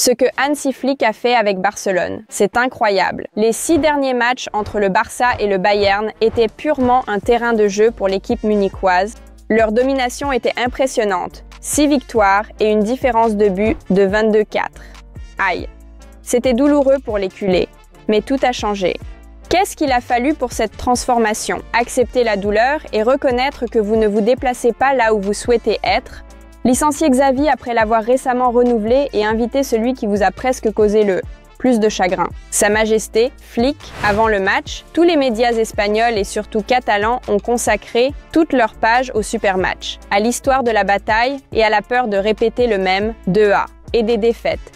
Ce que Hansi Flick a fait avec Barcelone, c'est incroyable. Les 6 derniers matchs entre le Barça et le Bayern étaient purement un terrain de jeu pour l'équipe munichoise. Leur domination était impressionnante. 6 victoires et une différence de but de 22-4. Aïe! C'était douloureux pour les culés, mais tout a changé. Qu'est-ce qu'il a fallu pour cette transformation? Accepter la douleur et reconnaître que vous ne vous déplacez pas là où vous souhaitez être. Licencier Xavi après l'avoir récemment renouvelé et inviter celui qui vous a presque causé le plus de chagrin. Sa Majesté, Flick, avant le match, tous les médias espagnols et surtout catalans ont consacré toutes leurs pages au super match, à l'histoire de la bataille et à la peur de répéter le même 2-A. Et des défaites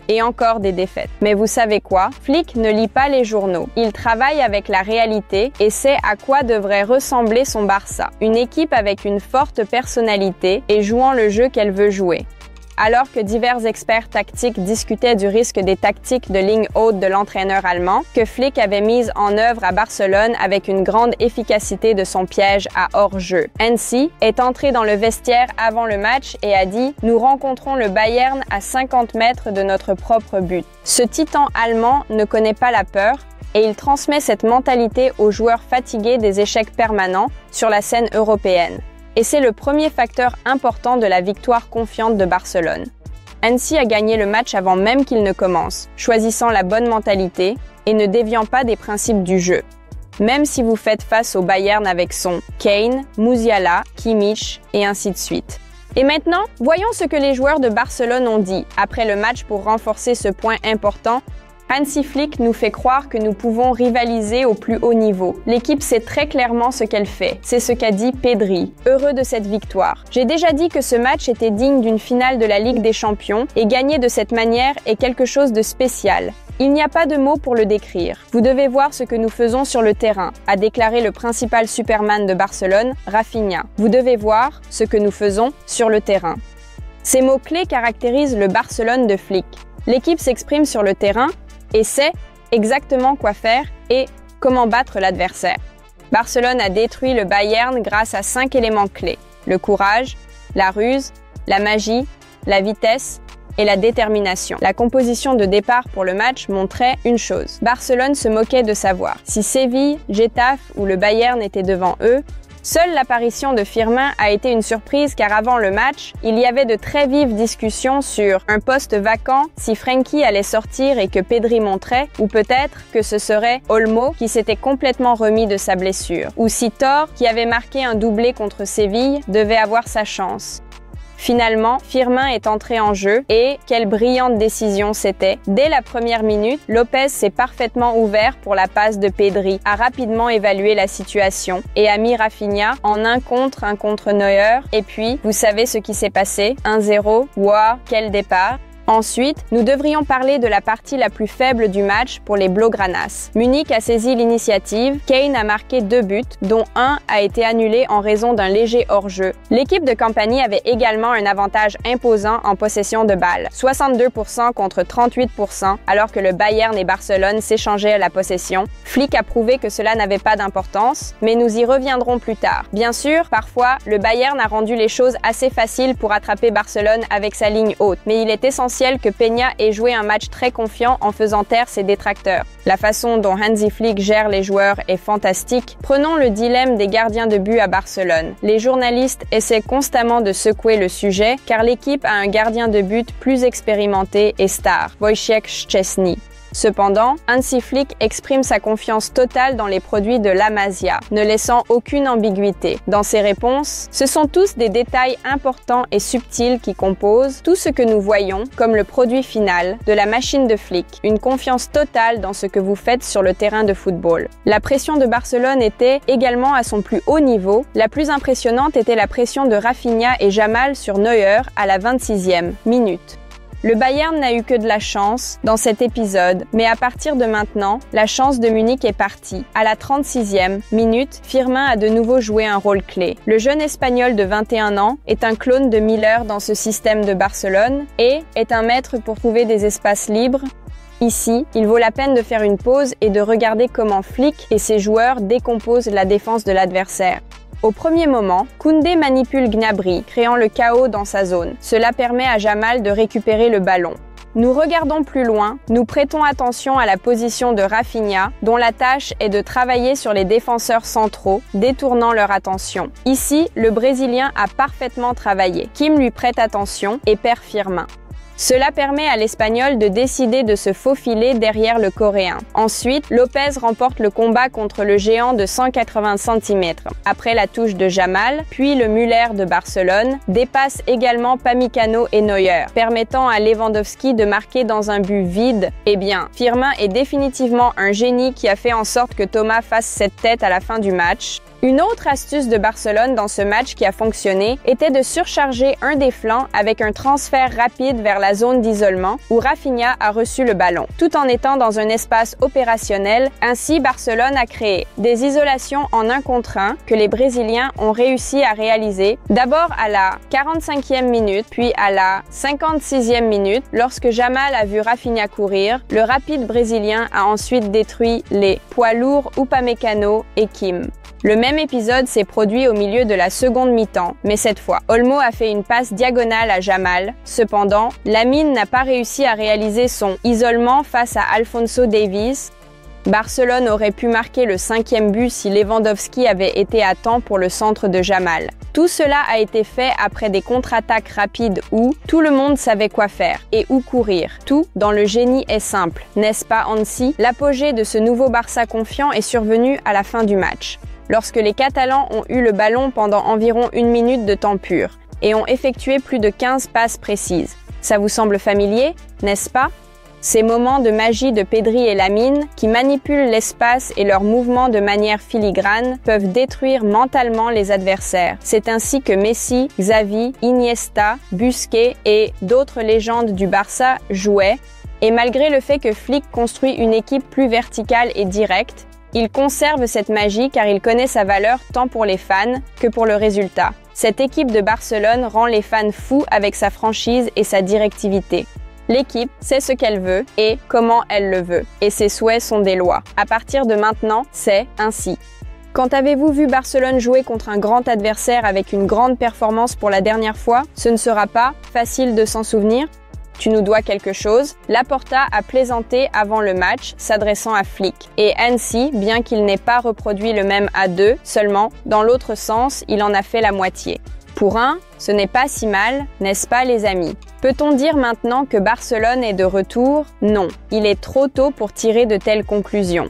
et encore des défaites. Mais vous savez quoi? Flick ne lit pas les journaux. Il travaille avec la réalité et sait à quoi devrait ressembler son Barça. Une équipe avec une forte personnalité et jouant le jeu qu'elle veut jouer. Alors que divers experts tactiques discutaient du risque des tactiques de ligne haute de l'entraîneur allemand, que Flick avait mises en œuvre à Barcelone avec une grande efficacité de son piège à hors-jeu. Hansi est entré dans le vestiaire avant le match et a dit « Nous rencontrons le Bayern à 50 mètres de notre propre but ». Ce titan allemand ne connaît pas la peur et il transmet cette mentalité aux joueurs fatigués des échecs permanents sur la scène européenne. Et c'est le premier facteur important de la victoire confiante de Barcelone. Hansi a gagné le match avant même qu'il ne commence, choisissant la bonne mentalité et ne déviant pas des principes du jeu. Même si vous faites face au Bayern avec son Kane, Musiala, Kimmich et ainsi de suite. Et maintenant, voyons ce que les joueurs de Barcelone ont dit après le match pour renforcer ce point important. Hansi Flick nous fait croire que nous pouvons rivaliser au plus haut niveau. L'équipe sait très clairement ce qu'elle fait. C'est ce qu'a dit Pedri, heureux de cette victoire. J'ai déjà dit que ce match était digne d'une finale de la Ligue des Champions et gagner de cette manière est quelque chose de spécial. Il n'y a pas de mots pour le décrire. Vous devez voir ce que nous faisons sur le terrain, a déclaré le principal Superman de Barcelone, Rafinha. Vous devez voir ce que nous faisons sur le terrain. Ces mots-clés caractérisent le Barcelone de Flick. L'équipe s'exprime sur le terrain et sait exactement quoi faire et comment battre l'adversaire. Barcelone a détruit le Bayern grâce à 5 éléments clés. Le courage, la ruse, la magie, la vitesse et la détermination. La composition de départ pour le match montrait une chose. Barcelone se moquait de savoir. Si Séville, Getafe ou le Bayern étaient devant eux, seule l'apparition de Firmin a été une surprise car avant le match, il y avait de très vives discussions sur un poste vacant, si Frenkie allait sortir et que Pedri monterait, ou peut-être que ce serait Olmo qui s'était complètement remis de sa blessure, ou si Thor, qui avait marqué un doublé contre Séville, devait avoir sa chance. Finalement, Firmin est entré en jeu et quelle brillante décision c'était. Dès la première minute, Lopez s'est parfaitement ouvert pour la passe de Pedri, a rapidement évalué la situation et a mis Rafinha en 1 contre Neuer. Et puis, vous savez ce qui s'est passé? 1-0, wow, quel départ! Ensuite, nous devrions parler de la partie la plus faible du match pour les Blaugranas. Munich a saisi l'initiative, Kane a marqué 2 buts, dont un a été annulé en raison d'un léger hors-jeu. L'équipe de Campani avait également un avantage imposant en possession de balles, 62% contre 38%, alors que le Bayern et Barcelone s'échangeaient la possession. Flick a prouvé que cela n'avait pas d'importance, mais nous y reviendrons plus tard. Bien sûr, parfois, le Bayern a rendu les choses assez faciles pour attraper Barcelone avec sa ligne haute, mais il est essentiel que Peña ait joué un match très confiant en faisant taire ses détracteurs. La façon dont Hansi Flick gère les joueurs est fantastique. Prenons le dilemme des gardiens de but à Barcelone. Les journalistes essaient constamment de secouer le sujet car l'équipe a un gardien de but plus expérimenté et star, Wojciech Szczęsny. Cependant, Hansi Flick exprime sa confiance totale dans les produits de La Masia, ne laissant aucune ambiguïté. Dans ses réponses, ce sont tous des détails importants et subtils qui composent tout ce que nous voyons comme le produit final de la machine de Flick, une confiance totale dans ce que vous faites sur le terrain de football. La pression de Barcelone était également à son plus haut niveau. La plus impressionnante était la pression de Rafinha et Jamal sur Neuer à la 26e minute. Le Bayern n'a eu que de la chance dans cet épisode, mais à partir de maintenant, la chance de Munich est partie. À la 36e minute, Firmin a de nouveau joué un rôle clé. Le jeune Espagnol de 21 ans est un clone de Miller dans ce système de Barcelone et est un maître pour trouver des espaces libres. Ici, il vaut la peine de faire une pause et de regarder comment Flick et ses joueurs décomposent la défense de l'adversaire. Au premier moment, Koundé manipule Gnabry, créant le chaos dans sa zone. Cela permet à Jamal de récupérer le ballon. Nous regardons plus loin, nous prêtons attention à la position de Rafinha, dont la tâche est de travailler sur les défenseurs centraux, détournant leur attention. Ici, le Brésilien a parfaitement travaillé. Kim lui prête attention et perd Firmin. Cela permet à l'Espagnol de décider de se faufiler derrière le Coréen. Ensuite, Lopez remporte le combat contre le géant de 180 cm. Après la touche de Jamal, puis le Müller de Barcelone, dépasse également Pamecano et Neuer, permettant à Lewandowski de marquer dans un but vide. Eh bien, Firmin est définitivement un génie qui a fait en sorte que Thomas fasse cette tête à la fin du match. Une autre astuce de Barcelone dans ce match qui a fonctionné était de surcharger un des flancs avec un transfert rapide vers la zone d'isolement où Rafinha a reçu le ballon, tout en étant dans un espace opérationnel. Ainsi, Barcelone a créé des isolations en 1 contre 1 que les Brésiliens ont réussi à réaliser, d'abord à la 45e minute, puis à la 56e minute. Lorsque Jamal a vu Rafinha courir, le rapide brésilien a ensuite détruit les poids lourds Upamecano et Kim. Le même épisode s'est produit au milieu de la seconde mi-temps, mais cette fois, Olmo a fait une passe diagonale à Jamal. Cependant, Lamine n'a pas réussi à réaliser son isolement face à Alphonso Davies. Barcelone aurait pu marquer le 5e but si Lewandowski avait été à temps pour le centre de Jamal. Tout cela a été fait après des contre-attaques rapides où tout le monde savait quoi faire et où courir. Tout dans le génie est simple, n'est-ce pas Hansi? L'apogée de ce nouveau Barça confiant est survenu à la fin du match, lorsque les Catalans ont eu le ballon pendant environ 1 minute de temps pur et ont effectué plus de 15 passes précises. Ça vous semble familier, n'est-ce pas? Ces moments de magie de Pedri et Lamine, qui manipulent l'espace et leurs mouvements de manière filigrane, peuvent détruire mentalement les adversaires. C'est ainsi que Messi, Xavi, Iniesta, Busquets et d'autres légendes du Barça jouaient. Et malgré le fait que Flick construit une équipe plus verticale et directe, il conserve cette magie car il connaît sa valeur tant pour les fans que pour le résultat. Cette équipe de Barcelone rend les fans fous avec sa franchise et sa directivité. L'équipe sait ce qu'elle veut et comment elle le veut, et ses souhaits sont des lois. À partir de maintenant, c'est ainsi. Quand avez-vous vu Barcelone jouer contre un grand adversaire avec une grande performance pour la dernière fois? Ce ne sera pas facile de s'en souvenir. Tu nous dois quelque chose. Laporta a plaisanté avant le match, s'adressant à Flick. Et Hansi, bien qu'il n'ait pas reproduit le même à 2, seulement, dans l'autre sens, il en a fait la moitié. Pour un, ce n'est pas si mal, n'est-ce pas les amis? Peut-on dire maintenant que Barcelone est de retour? Non, il est trop tôt pour tirer de telles conclusions.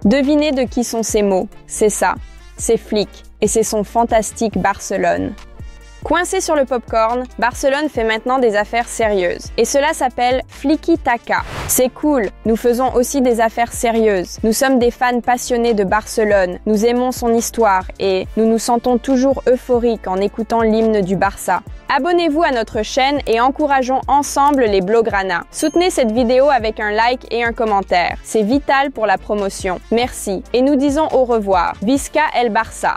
Devinez de qui sont ces mots? C'est ça, c'est Flick, et c'est son fantastique Barcelone. Coincé sur le popcorn, Barcelone fait maintenant des affaires sérieuses. Et cela s'appelle Flicky-Taka. C'est cool, nous faisons aussi des affaires sérieuses. Nous sommes des fans passionnés de Barcelone, nous aimons son histoire et nous nous sentons toujours euphoriques en écoutant l'hymne du Barça. Abonnez-vous à notre chaîne et encourageons ensemble les Blaugrana. Soutenez cette vidéo avec un like et un commentaire. C'est vital pour la promotion. Merci et nous disons au revoir. Visca el Barça!